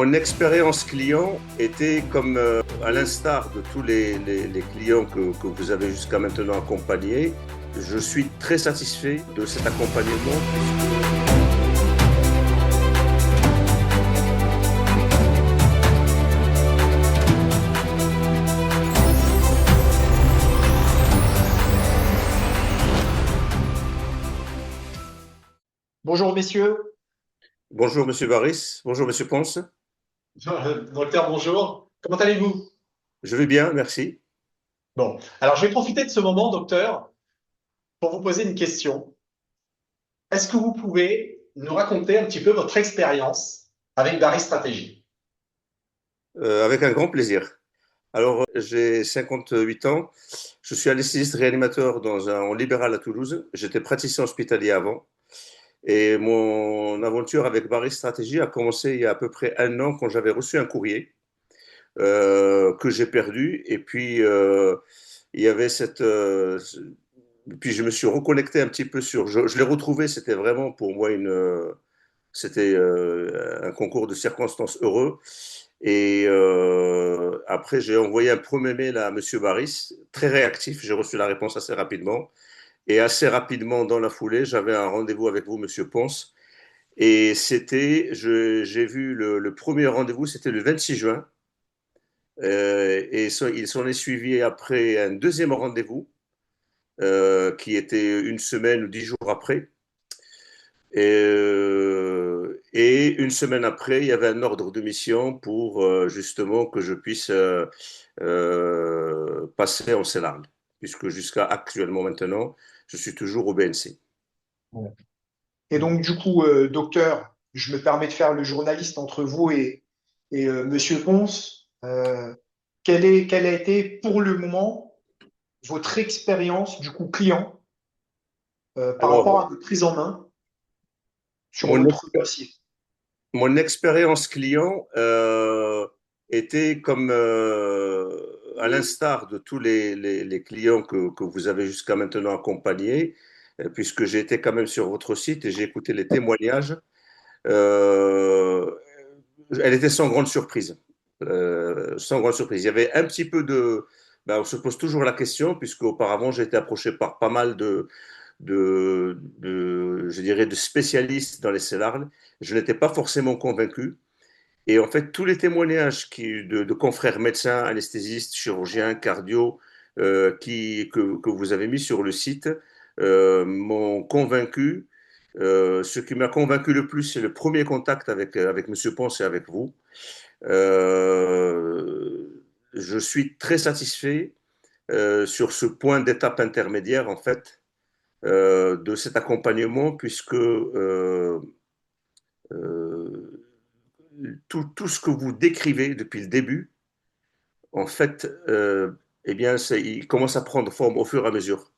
Mon expérience client était comme, à l'instar de tous les clients que vous avez jusqu'à maintenant accompagnés, je suis très satisfait de cet accompagnement. Bonjour messieurs. Bonjour Monsieur Baris, bonjour Monsieur Ponce. Docteur, bonjour. Comment allez-vous? Je vais bien, merci. Bon, alors je vais profiter de ce moment, docteur, pour vous poser une question. Est-ce que vous pouvez nous raconter un petit peu votre expérience avec Barry Stratégie? Avec un grand plaisir. Alors, j'ai 58 ans, je suis anesthésiste réanimateur en libéral à Toulouse. J'étais praticien hospitalier avant. Et mon aventure avec Baris Stratégie a commencé il y a à peu près un an quand j'avais reçu un courrier que j'ai perdu. Et puis, il y avait puis je me suis reconnecté un petit peu je l'ai retrouvé, c'était vraiment pour moi c'était un concours de circonstances heureux. Et après, j'ai envoyé un premier mail à Monsieur Baris, très réactif. J'ai reçu la réponse assez rapidement. Et assez rapidement, dans la foulée, j'avais un rendez-vous avec vous, Monsieur Ponce. Et j'ai vu le premier rendez-vous, c'était le 26 juin. Il s'en est suivi après un deuxième rendez-vous qui était une semaine ou 10 jours après. Et une semaine après, il y avait un ordre de mission pour justement que je puisse passer en CELARL, puisque jusqu'à actuellement maintenant, je suis toujours au BNC. Ouais. Et donc du coup, docteur, je me permets de faire le journaliste entre vous et Monsieur Ponce. Quelle a été pour le moment votre expérience du coup client par rapport Alors, à votre prise en main sur mon, votre expé- dossier? mon expérience client était comme, à l'instar de tous les clients que vous avez jusqu'à maintenant accompagnés, puisque j'ai été quand même sur votre site et j'ai écouté les témoignages. Euh, Elle était sans grande surprise. Sans grande surprise. Il y avait un petit peu de. Ben, on se pose toujours la question, puisque auparavant j'ai été approché par pas mal je dirais, de spécialistes dans les cellards. Je n'étais pas forcément convaincu. Et en fait, tous les témoignages de confrères médecins, anesthésistes, chirurgiens, cardio, que vous avez mis sur le site, m'ont convaincu. Ce qui m'a convaincu le plus, c'est le premier contact avec Monsieur Ponce et avec vous. Je suis très satisfait sur ce point d'étape intermédiaire, en fait, de cet accompagnement, puisque euh, tout ce que vous décrivez depuis le début, en fait, eh bien, il commence à prendre forme au fur et à mesure.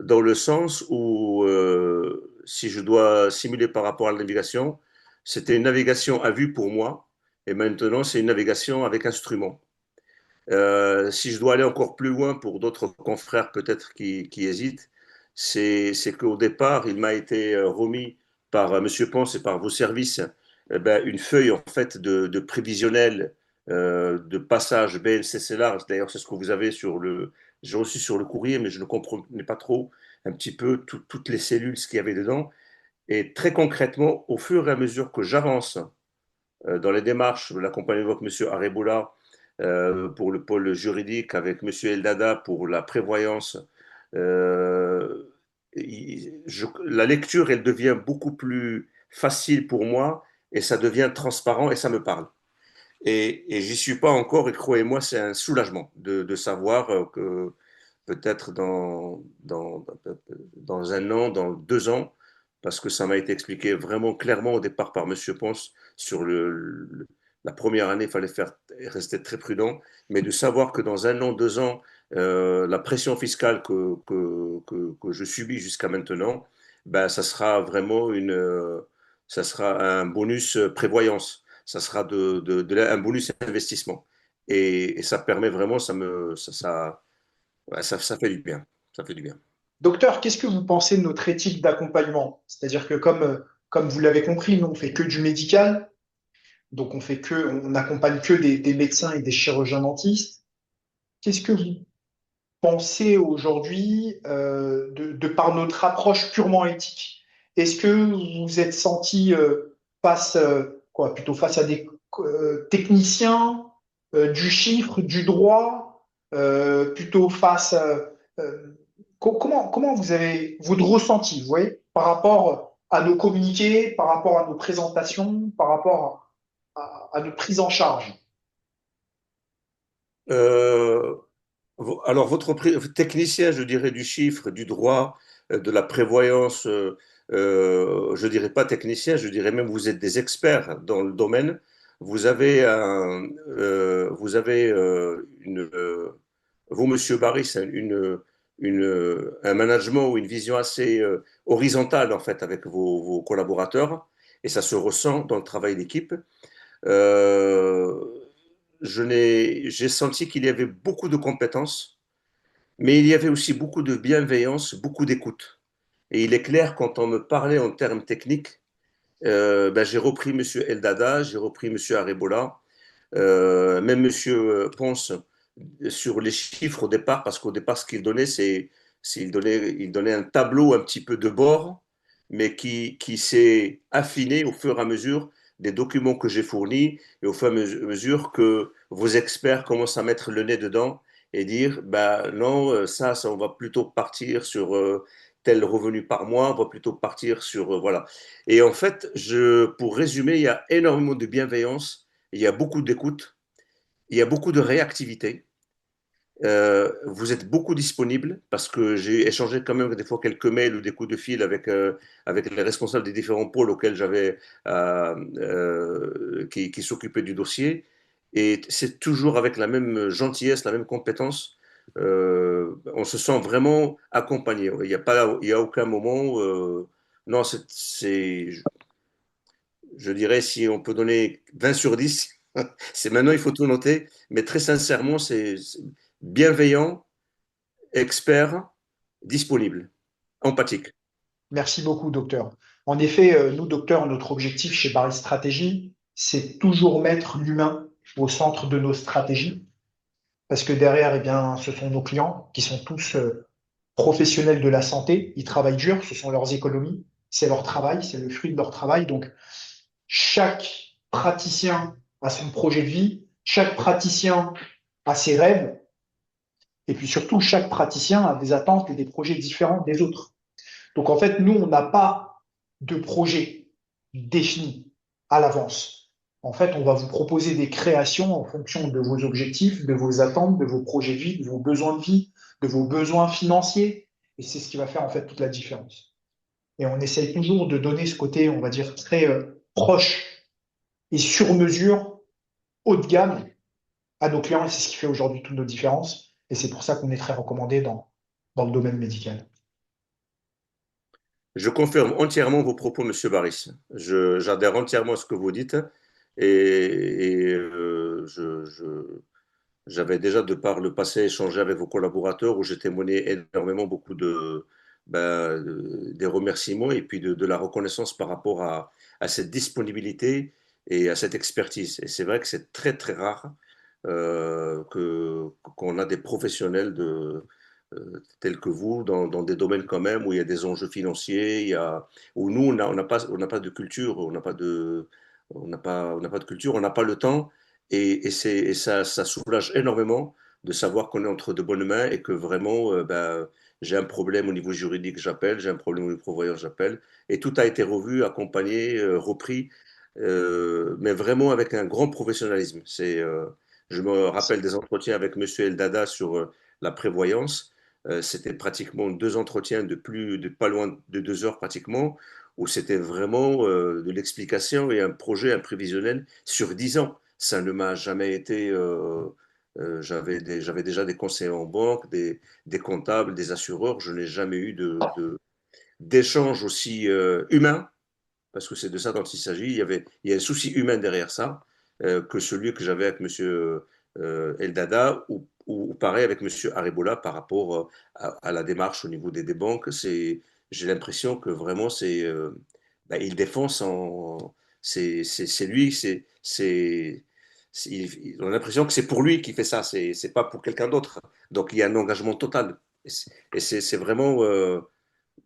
Dans le sens où, si je dois simuler par rapport à la navigation, c'était une navigation à vue pour moi, et maintenant c'est une navigation avec instrument. Si je dois aller encore plus loin pour d'autres confrères peut-être qui hésitent, c'est qu'au départ, il m'a été remis par Monsieur Ponce et par vos services ben, une feuille en fait de prévisionnel de passage BNCC large. D'ailleurs, c'est ce que vous avez j'ai reçu sur le courrier, mais je ne comprenais pas trop un petit peu toutes les cellules, ce qu'il y avait dedans. Et très concrètement, au fur et à mesure que j'avance dans les démarches, l'accompagnement avec M. Arebola pour le pôle juridique, avec M. Eldada pour la prévoyance, euh, la lecture, elle devient beaucoup plus facile pour moi et ça devient transparent et ça me parle. Et j'y suis pas encore et croyez-moi, c'est un soulagement de savoir que peut-être dans un an, dans 2 ans, parce que ça m'a été expliqué vraiment clairement au départ par Monsieur Ponce sur la première année, il fallait rester très prudent, mais de savoir que dans un an, 2 ans, la pression fiscale que je subis jusqu'à maintenant, ben, ça sera vraiment ça sera un bonus prévoyance, ça sera un bonus investissement. Et ça permet vraiment, ouais, ça fait du bien. Ça fait du bien. Docteur, qu'est-ce que vous pensez de notre éthique d'accompagnement? C'est-à-dire que comme vous l'avez compris, nous on fait que du médical, Donc on n'accompagne que des médecins et des chirurgiens dentistes. Qu'est-ce que vous pensez aujourd'hui de par notre approche purement éthique? Est-ce que vous vous êtes senti face, plutôt face à des techniciens du chiffre, du droit, plutôt face comment vous avez votre ressenti, vous voyez, par rapport à nos communiqués, par rapport à nos présentations, par rapport à notre prise en charge? Euh, alors, technicien, je dirais, du chiffre, du droit, de la prévoyance, je dirais pas technicien, je dirais même vous êtes des experts dans le domaine. Vous avez vous, Monsieur Barry, c'est un management ou une vision assez horizontale en fait avec vos collaborateurs et ça se ressent dans le travail d'équipe. Euh, j'ai senti qu'il y avait beaucoup de compétences, mais il y avait aussi beaucoup de bienveillance, beaucoup d'écoute. Et il est clair, quand on me parlait en termes techniques, ben, j'ai repris Monsieur Eldada, j'ai repris Monsieur Arebola, même Monsieur Ponce sur les chiffres au départ, parce qu'au départ, ce qu'il donnait, il donnait un tableau un petit peu de bord, mais qui s'est affiné au fur et à mesure des documents que j'ai fournis et au fur et à mesure que vos experts commencent à mettre le nez dedans et dire, bah non, ça, on va plutôt partir sur tel revenu par mois, on va plutôt partir sur, voilà. Et en fait, pour résumer, il y a énormément de bienveillance, il y a beaucoup d'écoute, il y a beaucoup de réactivité. Vous êtes beaucoup disponible parce que j'ai échangé quand même des fois quelques mails ou des coups de fil avec les responsables des différents pôles auxquels qui s'occupaient du dossier. Et c'est toujours avec la même gentillesse, la même compétence. On se sent vraiment accompagné. Il y a aucun moment. Non, je dirais, si on peut donner 20 sur 10, c'est maintenant, il faut tout noter, mais très sincèrement, c'est bienveillant, expert, disponible, empathique. Merci beaucoup, docteur. En effet, nous, docteur, notre objectif chez Paris Stratégie, c'est toujours mettre l'humain au centre de nos stratégies, parce que derrière, eh bien, ce sont nos clients qui sont tous professionnels de la santé. Ils travaillent dur, ce sont leurs économies, c'est leur travail, c'est le fruit de leur travail. Donc, chaque praticien a son projet de vie, chaque praticien a ses rêves, et puis surtout, chaque praticien a des attentes et des projets différents des autres. Donc en fait, nous, on n'a pas de projet défini à l'avance. En fait, on va vous proposer des créations en fonction de vos objectifs, de vos attentes, de vos projets de vie, de vos besoins de vie, de vos besoins financiers. Et c'est ce qui va faire en fait toute la différence. Et on essaye toujours de donner ce côté, on va dire, très proche et sur mesure, haut de gamme à nos clients. Et c'est ce qui fait aujourd'hui toutes nos différences. Et c'est pour ça qu'on est très recommandé dans le domaine médical. Je confirme entièrement vos propos, Monsieur Baris. J'adhère entièrement à ce que vous dites j'avais déjà, de par le passé, échangé avec vos collaborateurs où j'ai témoigné énormément beaucoup des remerciements et puis de la reconnaissance par rapport à cette disponibilité et à cette expertise. Et c'est vrai que c'est très très rare qu'on a des professionnels tels que vous dans des domaines quand même où il y a des enjeux financiers, où nous on n'a pas de culture, on n'a pas de culture, on n'a pas le temps et ça soulage énormément de savoir qu'on est entre de bonnes mains et que vraiment, j'ai un problème au niveau juridique, j'appelle, j'ai un problème au niveau prévoyance, j'appelle. Et tout a été revu, accompagné, repris, mais vraiment avec un grand professionnalisme. Je me rappelle des entretiens avec Monsieur Eldada sur la prévoyance. C'était pratiquement deux entretiens de pas loin de 2 heures pratiquement, où c'était vraiment de l'explication et un projet, un prévisionnel sur 10 ans. Ça ne m'a jamais été. J'avais déjà des conseillers en banque, des comptables, des assureurs. Je n'ai jamais eu d'échange aussi humain, parce que c'est de ça dont il s'agit. Il y a un souci humain derrière ça, que celui que j'avais avec Monsieur Eldada ou pareil avec Monsieur Arebola par rapport à la démarche au niveau des banques. J'ai l'impression que vraiment il défend c'est lui, on a l'impression que c'est pour lui qu'il fait ça, c'est pas pour quelqu'un d'autre. Donc il y a un engagement total. C'est vraiment,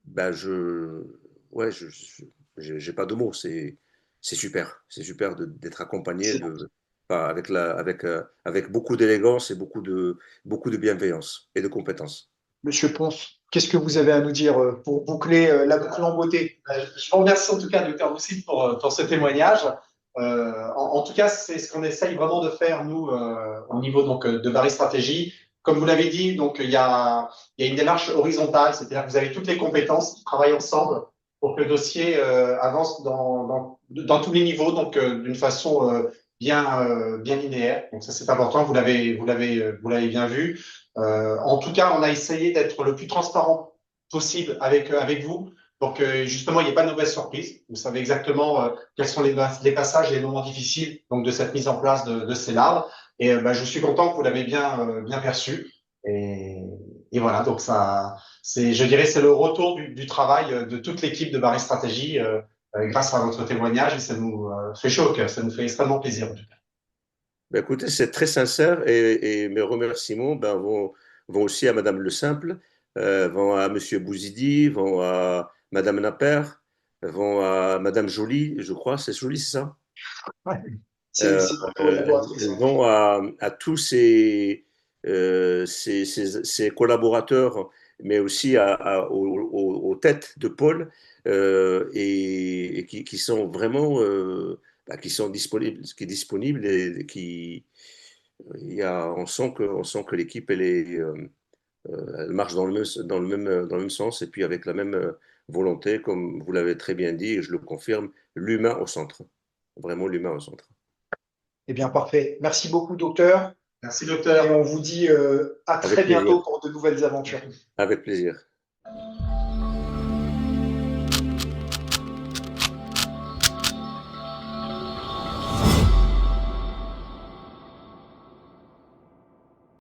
ben ouais, j'ai pas de mots. C'est super d'être accompagné C'est- avec beaucoup d'élégance et beaucoup de bienveillance et de compétence. Monsieur Ponce, qu'est-ce que vous avez à nous dire pour boucler la boucle en beauté? Je vous remercie en tout cas, docteur Roussy, pour ce témoignage. En tout cas, c'est ce qu'on essaye vraiment de faire, nous, au niveau donc, de Varie Stratégie. Comme vous l'avez dit, donc, il y a une démarche horizontale, c'est-à-dire que vous avez toutes les compétences qui travaillent ensemble pour que le dossier avance dans tous les niveaux, donc d'une façon bien linéaire. Donc ça, c'est important, vous l'avez bien vu. En tout cas, on a essayé d'être le plus transparent possible avec vous pour que justement il n'y ait pas de mauvaise surprise. Vous savez exactement quels sont les passages et les moments difficiles donc de cette mise en place de ces larves. Et je suis content que vous l'avez bien perçu. Et, et voilà, donc ça, je dirais, c'est le retour du travail de toute l'équipe de Barry Stratégie grâce à votre témoignage et ça nous fait chaud au cœur, ça nous fait extrêmement plaisir en tout cas. Ben, écoutez, c'est très sincère et mes remerciements vont aussi à Madame Le Simple, vont à Monsieur Bouzidi, vont à Madame Napper, vont à Madame Joly, je crois, c'est Joly, c'est ça? Ouais. Euh, C'est ma collaboratrice. Ouais. Vont à tous ces collaborateurs, mais aussi aux têtes de pôle et qui sont vraiment qui sont disponibles, et on sent que l'équipe elle marche dans le même sens et puis avec la même volonté, comme vous l'avez très bien dit, et je le confirme, l'humain au centre, vraiment l'humain au centre. Eh bien, parfait. Merci beaucoup, docteur. Merci Et docteur. on vous dit à très Avec plaisir. bientôt pour de nouvelles aventures. Avec plaisir.